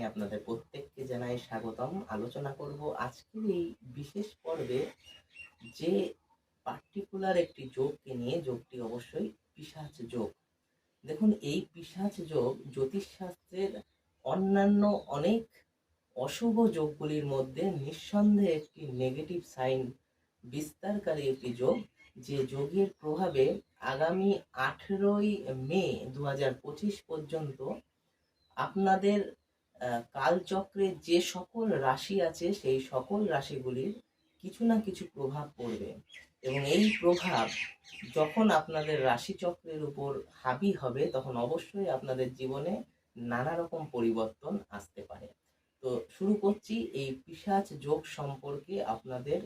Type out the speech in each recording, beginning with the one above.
আপনাদের প্রত্যেককে জানাই স্বাগতম। আলোচনা করব আজকের এই বিশেষ পর্বে যে পার্টিকুলার একটি যোগকে নিয়ে। যোগটি অবশ্যই পিশাচ যোগ। দেখুন, এই পিশাচ যোগ জ্যোতিষশাস্ত্রের অন্যান্য অনেক অশুভ যোগগুলির মধ্যে নিঃসন্দেহে একটি নেগেটিভ সাইন বিস্তারকারী একটি যোগ, যে যোগের প্রভাবে আগামী 18ই মে 2025 পর্যন্ত আপনাদের কালচক্রে যে সকল রাশি আছে সেই সকল রাশিগুলির কিছু না কিছু প্রভাব পড়বে, এবং এই প্রভাব যখন আপনাদের রাশিচক্রের উপর হাবি হবে তখন অবশ্যই আপনাদের জীবনে নানা রকম পরিবর্তন আসতে পারে। তো শুরু করছি এই পিশাচ যোগ সম্পর্কে আপনাদের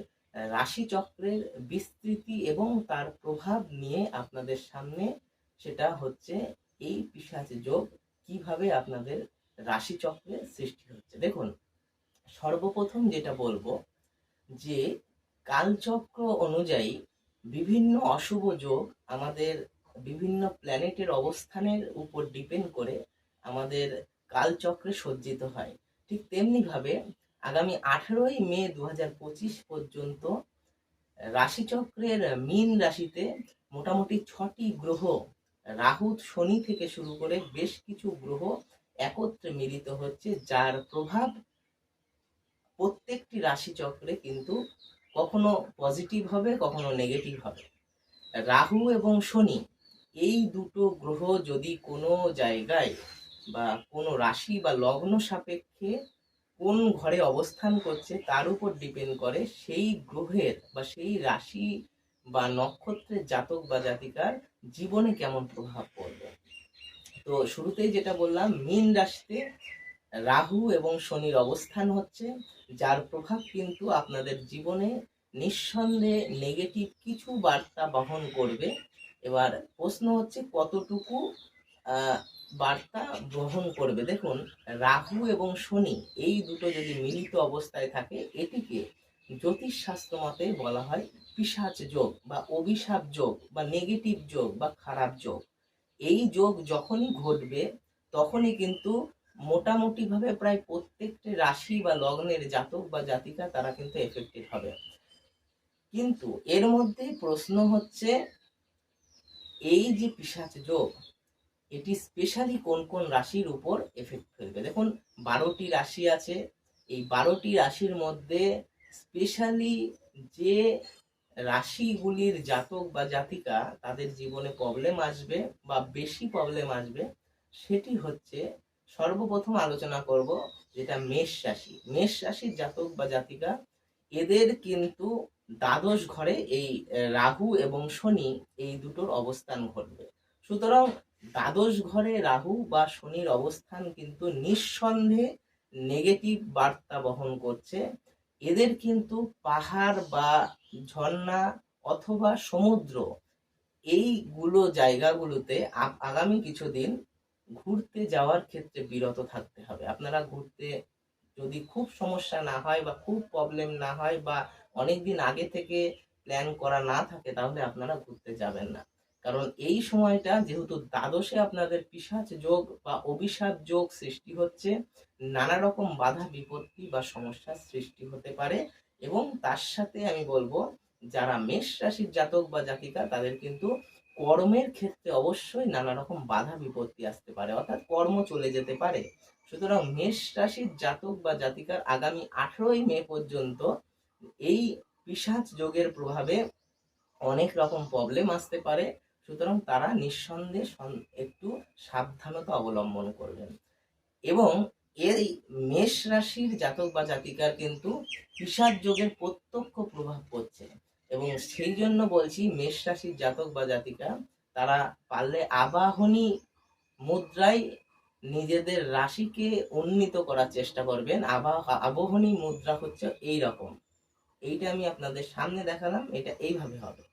রাশিচক্রের বিস্তৃতি এবং তার প্রভাব নিয়ে আপনাদের সামনে। সেটা হচ্ছে এই পিশাচ যোগ কিভাবে আপনাদের রাশিচক্রে সৃষ্টি হচ্ছে। দেখুন, সর্বপ্রথম যেটা বলবো যে কালচক্র অনুযায়ী বিভিন্ন অশুভ যোগ আমাদের বিভিন্ন প্ল্যানেটের অবস্থানের উপর ডিপেন্ড করে আমাদের কালচক্রে সজ্জিত হয়। ঠিক তেমনিভাবে আগামী 18ই মে 2025 পর্যন্ত রাশিচক্রের মীন রাশিতে মোটামুটি 6টি গ্রহ, রাহু শনি থেকে শুরু করে বেশ কিছু গ্রহ একত্রে মিলিত হচ্ছে, যার প্রভাব প্রত্যেকটি রাশিচক্রে কিন্তু কখনো পজিটিভ হবে, কখনো নেগেটিভ হবে। রাহু এবং শনি এই দুটো গ্রহ যদি কোনো জায়গায় বা কোনো রাশি বা লগ্ন সাপেক্ষে কোন ঘরে অবস্থান করছে তার উপর ডিপেন্ড করে সেই গ্রহের বা সেই রাশি বা নক্ষত্রের জাতক বা জাতিকার জীবনে কেমন প্রভাব পড়বে। তো শুরুতেই যেটা বললাম, মীন রাশিতে রাহু এবং শনির অবস্থান হচ্ছে, যার প্রভাব কিন্তু আপনাদের জীবনে নিঃসন্দেহে নেগেটিভ কিছু বার্তা বহন করবে। এবার প্রশ্ন হচ্ছে কতটুকু বার্তা বহন করবে। দেখুন, রাহু এবং শনি এই দুটো যদি মিলিত অবস্থায় থাকে, এটিকে জ্যোতিষশাস্ত্র মতে বলা হয় পিশাচ যোগ বা অভিশাপ যোগ বা নেগেটিভ যোগ বা খারাপ যোগ। এই যোগ যখনই ঘটবে তখনই কিন্তু মোটামুটি ভাবে প্রায় প্রত্যেকটি রাশি বা লগ্নের জাতক বা জাতিকা তারা কিন্তু এফেক্টেড হবে। কিন্তু এর মধ্যে প্রশ্ন হচ্ছে, এই যে পিশাচ যোগ এটি স্পেশালি কোন কোন রাশির উপর এফেক্ট ফেলবে। দেখুন, 12টি রাশি আছে। এই 12টি রাশির মধ্যে স্পেশালি যে রাশিগুলির জাতক বা জাতিকা তাদের জীবনে প্রবলেম আসবে বা বেশি প্রবলেম আসবে, সেটি হচ্ছে সর্বপ্রথম আলোচনা করব যেটা মেষ রাশি। মেষ রাশির জাতক বা জাতিকা, এদের কিন্তু দ্বাদশ ঘরে এই রাহু এবং শনি এই দুটোর অবস্থান ঘটবে। সুতরাং দ্বাদশ ঘরে রাহু বা শনির অবস্থান কিন্তু নিঃসন্দেহে নেগেটিভ বার্তা বহন করছে। এদের কিন্তু পাহাড় বা ঝর্ণা অথবা সমুদ্র এইগুলো জায়গাগুলোতে আগামী কিছুদিন ঘুরতে যাওয়ার ক্ষেত্রে বিরত থাকতে হবে। আপনারা ঘুরতে যদি খুব সমস্যা না হয় বা খুব প্রবলেম না হয় বা অনেকদিন আগে থেকে প্ল্যান করা না থাকে, তাহলে আপনারা ঘুরতে যাবেন না। কারণ এই সময়টা যেহেতু দ্বাদশে আপনাদের পিশাচ যোগ বা অভিশাপ যোগ সৃষ্টি হচ্ছে, নানা রকম বাধা বিপত্তি বা সমস্যার সৃষ্টি হতে পারে। এবং তার সাথে আমি বলবো, যারা মেষ রাশির জাতক বা জাতিকা তাদের কিন্তু কর্মের ক্ষেত্রে অবশ্যই নানা রকম বাধা বিপত্তি আসতে পারে, অর্থাৎ কর্ম চলে যেতে পারে। সুতরাং মেষ রাশির জাতক বা জাতিকার আগামী 18ই মে পর্যন্ত এই পিশাচ যোগের প্রভাবে অনেক রকম প্রবলেম আসতে পারে। সুতরাং তারা নিঃসন্দেহে একটু সাবধানতা অবলম্বন করবেন। এবং এই মেষ রাশির জাতক বা জাতিকার কিন্তু পিশাচ যোগের প্রত্যক্ষ প্রভাব পড়ছে, এবং সেই জন্য বলছি মেষ রাশির জাতক বা জাতিকা তারা পারলে আবাহনী মুদ্রায় নিজেদের রাশিকে উন্নীত করার চেষ্টা করবেন। আবাহনী মুদ্রা হচ্ছে এই রকম। এইটা আমি আপনাদের সামনে দেখালাম, এটা এইভাবে হবে।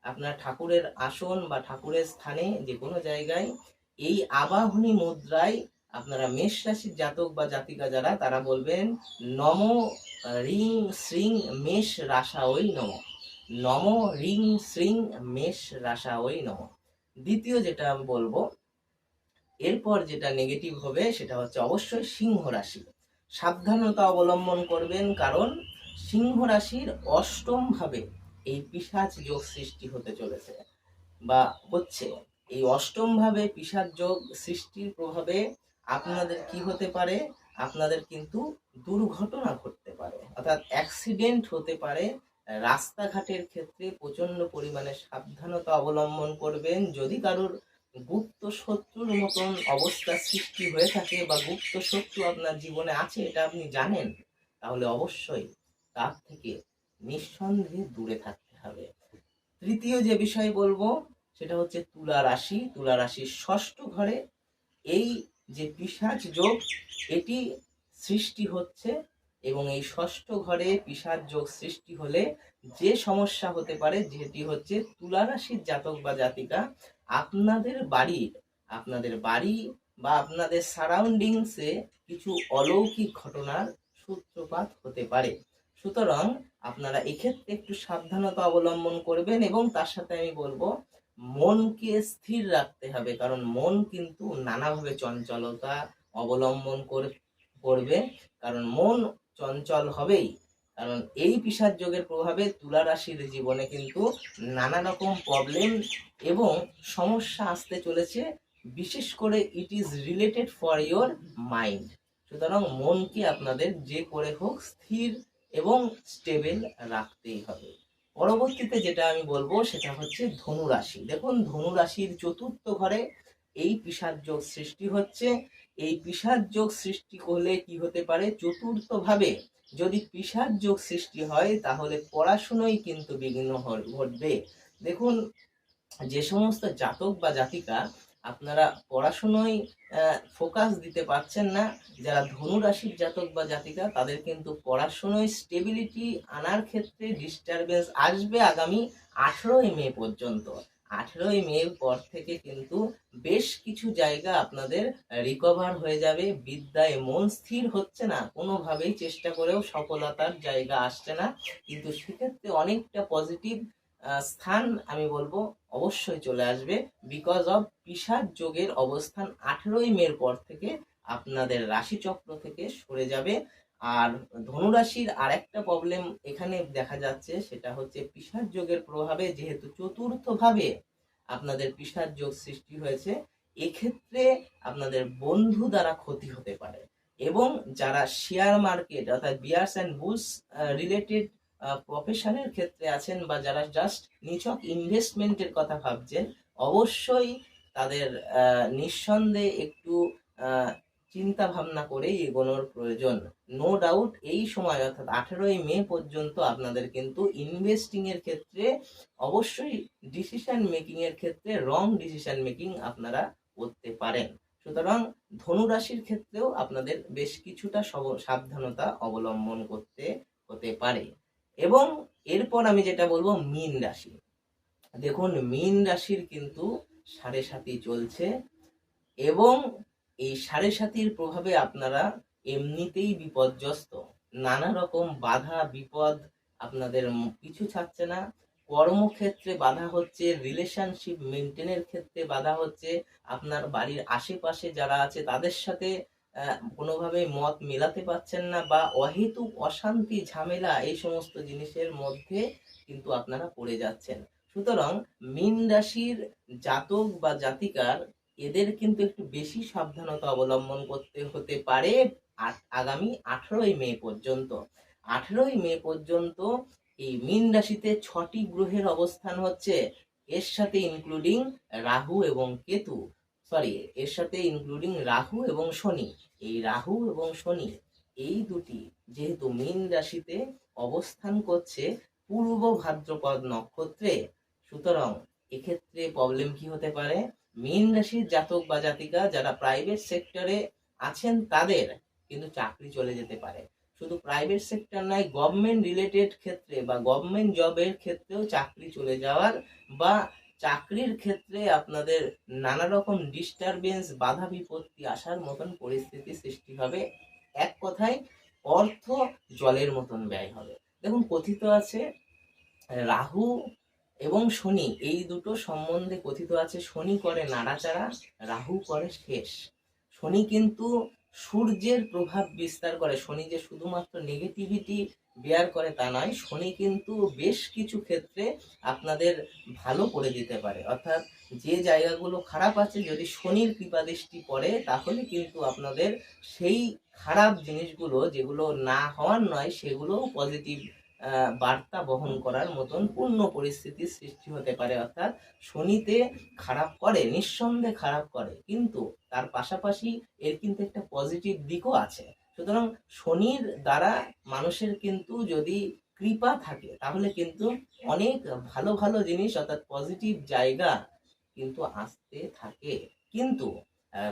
আপনার ঠাকুরের আসন বা ঠাকুরের স্থানে যে কোনো জায়গায় এই আবাহনী মুদ্রায় আপনারা মেষ রাশির জাতক বা জাতিকা যারা তারা বলবেন নম রিং শ্রিং মেষ রাশা ওই নম, নম রিং শ্রিং মেষ রাশা ওই নম। দ্বিতীয় যেটা আমি বলবো, এরপর যেটা নেগেটিভ হবে সেটা হচ্ছে অবশ্যই সিংহ রাশি। সাবধানতা অবলম্বন করবেন, কারণ সিংহ রাশির অষ্টম ভাবে এই পিশাচ যোগ সৃষ্টি হতে চলেছে বা হচ্ছে। এই অষ্টম ভাবে পিশাচ যোগ সৃষ্টির প্রভাবে আপনাদের কি হতে পারে, আপনাদের কিন্তু দুর্ঘটনা ঘটতে পারে, অর্থাৎ অ্যাক্সিডেন্ট হতে পারে। রাস্তাঘাটের ক্ষেত্রে প্রচন্ড পরিমাণে সাবধানতা অবলম্বন করবেন। যদি কারোর গুপ্ত শত্রুর মতন অবস্থা সৃষ্টি হয়ে থাকে বা গুপ্ত শত্রু আপনার জীবনে আছে এটা আপনি জানেন, তাহলে অবশ্যই তার থেকে নিঃসন্দেহে দূরে থাকতে হবে। তৃতীয় যে বিষয় বলবো সেটা হচ্ছে তুলা রাশি। তুলা রাশির ষষ্ঠ ঘরে এই যে পিশাচ যোগ এটি সৃষ্টি হচ্ছে, এবং এই ষষ্ঠ ঘরে পিশাচ যোগ সৃষ্টি হলে যে সমস্যা হতে পারে যেটি হচ্ছে তুলা রাশির জাতক বা জাতিকা আপনাদের বাড়ি বা আপনাদের সারাউন্ডিংসে কিছু অলৌকিক ঘটনার সূত্রপাত হতে পারে। সুতরাং আপনারা এক্ষেত্রে একটু সাবধানতা অবলম্বন করবেন, এবং তার সাথে আমি বলবো মনকে স্থির রাখতে হবে, কারণ মন কিন্তু নানাভাবে চঞ্চলতা অবলম্বন করবে, কারণ মন চঞ্চল হবেই। কারণ এই পিশাচ যোগের প্রভাবে তুলা রাশির জীবনে কিন্তু নানা রকম প্রবলেম এবং সমস্যা আসতে চলেছে, বিশেষ করে it is related for your mind. সুতরাং মনকে আপনাদের যে করে হোক স্থির এবং স্টেবল রাখতেই হবে। পরবর্তীতে যেটা আমি বলবো সেটা হচ্ছে ধনু রাশি। দেখুন, ধনু রাশির চতুর্থ ঘরে এই পিশাচ যোগ সৃষ্টি হচ্ছে। এই পিশাচ যোগ সৃষ্টি করলে কি হতে পারে, চতুর্থ ভাবে যদি পিশাচ যোগ সৃষ্টি হয় তাহলে পড়াশুনোই কিন্তু বিঘ্ন ঘটবে। দেখুন, যে সমস্ত জাতক বা জাতিকা আপনারা পড়াশুনোয় ফোকাস দিতে পারছেন না, যারা ধনু রাশির জাতক বা জাতিকা তাদের কিন্তু পড়াশুনোয় স্টেবিলিটি আনার ক্ষেত্রে ডিস্টারবেন্স আসবে আগামী 18ই মে পর্যন্ত। 18ই মে পর থেকে কিন্তু বেশ কিছু জায়গা আপনাদের রিকভার হয়ে যাবে। বিদ্যায় মন স্থির হচ্ছে না, কোনোভাবেই চেষ্টা করেও সফলতার জায়গা আসছে না, কিন্তু সেক্ষেত্রে অনেকটা পজিটিভ স্থান আমি বলবো অবশ্যই চলে আসবে, বিকজ অফ পিশাচ যোগের অবস্থান 18ই মের পর থেকে আপনাদের রাশিচক্র থেকে সরে যাবে। আর ধনুরাশির আর একটা প্রবলেম এখানে দেখা যাচ্ছে, সেটা হচ্ছে পিশাচ যোগের প্রভাবে যেহেতু চতুর্থ ভাবে আপনাদের পিশাচ যোগ সৃষ্টি হয়েছে, এক্ষেত্রে আপনাদের বন্ধু দ্বারা ক্ষতি হতে পারে। এবং যারা শেয়ার মার্কেট অর্থাৎ বিয়ার্স অ্যান্ড বুলস রিলেটেড প্রফেশনের ক্ষেত্রে আছেন বা যারা জাস্ট নিছক ইনভেস্টমেন্টের কথা ভাবছেন, অবশ্যই তাদের নিঃসন্দেহে একটু চিন্তা ভাবনা করেই এগোনোর প্রয়োজন। নো ডাউট এই সময় অর্থাৎ 18ই মে পর্যন্ত আপনাদের কিন্তু ইনভেস্টিং এর ক্ষেত্রে অবশ্যই ডিসিশন মেকিং এর ক্ষেত্রে রং ডিসিশন মেকিং আপনারা করতে পারেন। সুতরাং ধনু রাশির ক্ষেত্রেও আপনাদের বেশ কিছুটা সাবধানতা অবলম্বন করতে হতে পারে। এবং এরপর আমি যেটা বলবো মীন রাশি। দেখুন, মীন রাশির কিন্তু 7.5 চলছে, এবং এই 7.5 প্রভাবে আপনারা এমনিতেই বিপর্যস্ত। নানা রকম বাধা বিপদ আপনাদের পিছু ছাড়ছে না। কর্মক্ষেত্রে বাধা হচ্ছে, রিলেশনশিপ মেনটেনের ক্ষেত্রে বাধা হচ্ছে, আপনার বাড়ির আশেপাশে যারা আছে তাদের সাথে কোনোভাবে মত মেলাতে পারছেন না, বা অহেতুক অশান্তি ঝামেলা এই সমস্ত জিনিসের মধ্যে কিন্তু আপনারা পড়ে যাচ্ছেন। সুতরাং মীন রাশির জাতক বা জাতিকার এদের কিন্তু একটু বেশি সাবধানতা অবলম্বন করতে হতে পারে আগামী 18ই মে পর্যন্ত। 18ই মে পর্যন্ত এই মীন রাশিতে 6টি গ্রহের অবস্থান হচ্ছে, এর সাথে ইনক্লুডিং রাহু এবং কেতু, এর সাথে ইনক্লুডিং রাহু এবং শনি। এই রাহু এবং শনি এই দুটি যেহেতু মীন রাশিতে অবস্থান করছে পূর্ব ভাদ্রপদ নক্ষত্রে, সুতরাং এক্ষেত্রে প্রবলেম কি হতে পারে, মীন রাশির জাতক বা জাতিকা যারা প্রাইভেট সেক্টরে আছেন তাদের কিন্তু চাকরি চলে যেতে পারে। শুধু প্রাইভেট সেক্টর নয়, গভর্নমেন্ট রিলেটেড ক্ষেত্রে বা গভর্নমেন্ট জবের ক্ষেত্রেও চাকরি চলে যাওয়ার বা চাকরির ক্ষেত্রে আপনাদের নানা রকম ডিস্টারবেন্স বাধা বিপত্তি আসার মতন পরিস্থিতি সৃষ্টি হবে। এক কথায় অর্থ জলের মতন ব্যয় হবে। দেখুন, কথিত আছে রাহু এবং শনি, এই দুটো সম্বন্ধে কথিত আছে শনি করে নাড়াচাড়া, রাহু করে শেষ। শনি কিন্তু সূর্যের প্রভাব বিস্তার করে। শনি যে শুধুমাত্র নেগেটিভিটি বেয়ার করে তা নয়, শনি কিন্তু বেশ কিছু ক্ষেত্রে আপনাদের ভালো করে দিতে পারে। অর্থাৎ যে জায়গাগুলো খারাপ আছে, যদি শনির কৃপাদৃষ্টি পড়ে তাহলে কিন্তু আপনাদের সেই খারাপ জিনিসগুলো, যেগুলো না হওয়ার নয়, সেগুলো পজিটিভ বার্তা বহন করার মতন পূর্ণ পরিস্থিতির সৃষ্টি হতে পারে। অর্থাৎ শনিতে খারাপ করে, নিঃসন্দেহে খারাপ করে, কিন্তু তার পাশাপাশি এর কিন্তু একটা পজিটিভ দিকও আছে। সুতরাং শনির দ্বারা মানুষের কিন্তু যদি কৃপা থাকে তাহলে কিন্তু অনেক ভালো ভালো জিনিস, অর্থাৎ পজিটিভ জায়গা কিন্তু আসতে থাকে। কিন্তু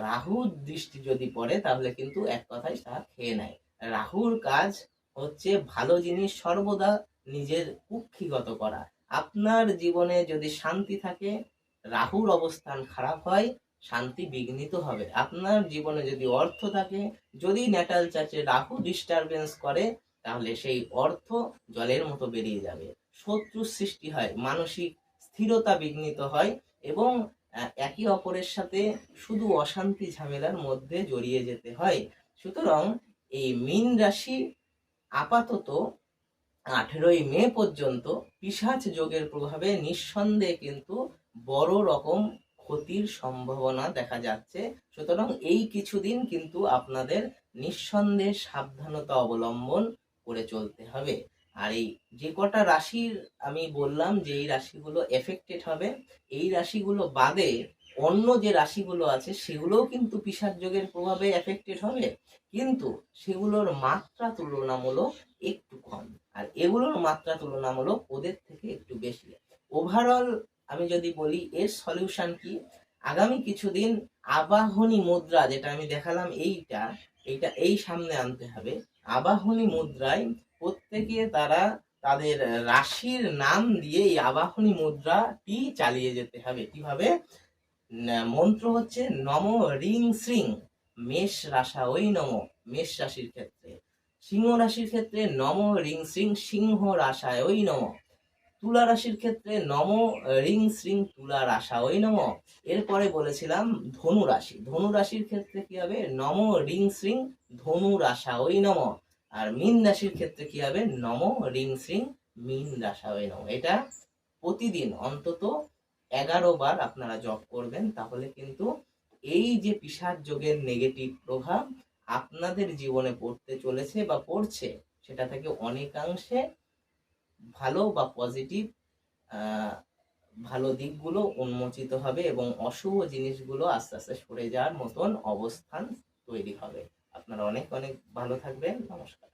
রাহুর দৃষ্টি যদি পড়ে তাহলে কিন্তু এক কথায় তারা খেয়ে নেয়। রাহুর কাজ হচ্ছে ভালো জিনিস সর্বদা নিজের কুক্ষিগত করা। আপনার জীবনে যদি শান্তি থাকে, রাহুর অবস্থান খারাপ হয়, শান্তি বিঘ্নিত হবে। আপনার জীবনে যদি অর্থ থাকে, যদি ন্যাটাল চার্চে রাহু ডিস্টারবেন্স করে, তাহলে সেই অর্থ জলের মতো বেরিয়ে যাবে। শত্রু সৃষ্টি হয়, মানসিক স্থিরতা বিঘ্নিত হয়, এবং একে অপরের সাথে শুধু অশান্তি ঝামেলার মধ্যে জড়িয়ে যেতে হয়। সুতরাং এই মীন রাশি আপাতত 18ই মে পর্যন্ত পিশাচ যোগের প্রভাবে নিঃসন্দেহে কিন্তু বড় রকম ক্ষতির সম্ভাবনা দেখা যাচ্ছে। সুতরাং এই কিছুদিন কিন্তু আপনাদের নিঃসন্দেহে সাবধানতা অবলম্বন করে চলতে হবে। আর এই যে কটা রাশির আমি বললাম যে এই রাশিগুলো এফেক্টেড হবে, এই রাশিগুলো বাদে অন্য যে রাশিগুলো আছে সেগুলোও কিন্তু পিশাচ যোগের প্রভাবে এফেক্টেড হবে, কিন্তু সেগুলোর মাত্রা তুলনামূলক একটু কম, আর এগুলোর মাত্রা তুলনামূলক ওদের থেকে একটু বেশি। ওভারঅল আমি যদি বলি এর সলিউশন কি, আগামী কিছুদিন আবাহনী মুদ্রা, যেটা আমি দেখালাম, এইটা এই সামনে আনতে হবে। আবাহনী মুদ্রায় প্রত্যেকে তারা তাদের রাশির নাম দিয়ে এই আবাহনী মুদ্রাটি চালিয়ে যেতে হবে। কিভাবে? মন্ত্র হচ্ছে নম রিং শ্রিং মেষ রাশা ওই নম, মেষ রাশির ক্ষেত্রে। সিংহ রাশির ক্ষেত্রে নম রিং শ্রিং সিংহ রাশায় ওই নম। তুলা রাশির ক্ষেত্রে নম রিং শ্রিং তুলা রাশা ওই নম। এরপরে বলেছিলাম ধনু রাশি, ধনু রাশির ক্ষেত্রে কি হবে? নম রিং শ্রিং ধনু রাশা ওই নম। আর মীন রাশির ক্ষেত্রে কি হবে? নম রিং শ্রিং মীন রাশা ওই নম। এটা প্রতিদিন অন্তত 11 বার আপনারা জপ করবেন, তাহলে কিন্তু এই যে পিশাচ যোগের নেগেটিভ প্রভাব আপনাদের জীবনে পড়তে চলেছে বা পড়ছে, সেটা থেকে অনেকাংশে ভালো বা পজিটিভ ভালো দিকগুলো উন্মোচিত হবে এবং অশুভ জিনিসগুলো আস্তে আস্তে সরে যাওয়ার মতন অবস্থান তৈরি হবে। আপনারা অনেক অনেক ভালো থাকবেন। নমস্কার।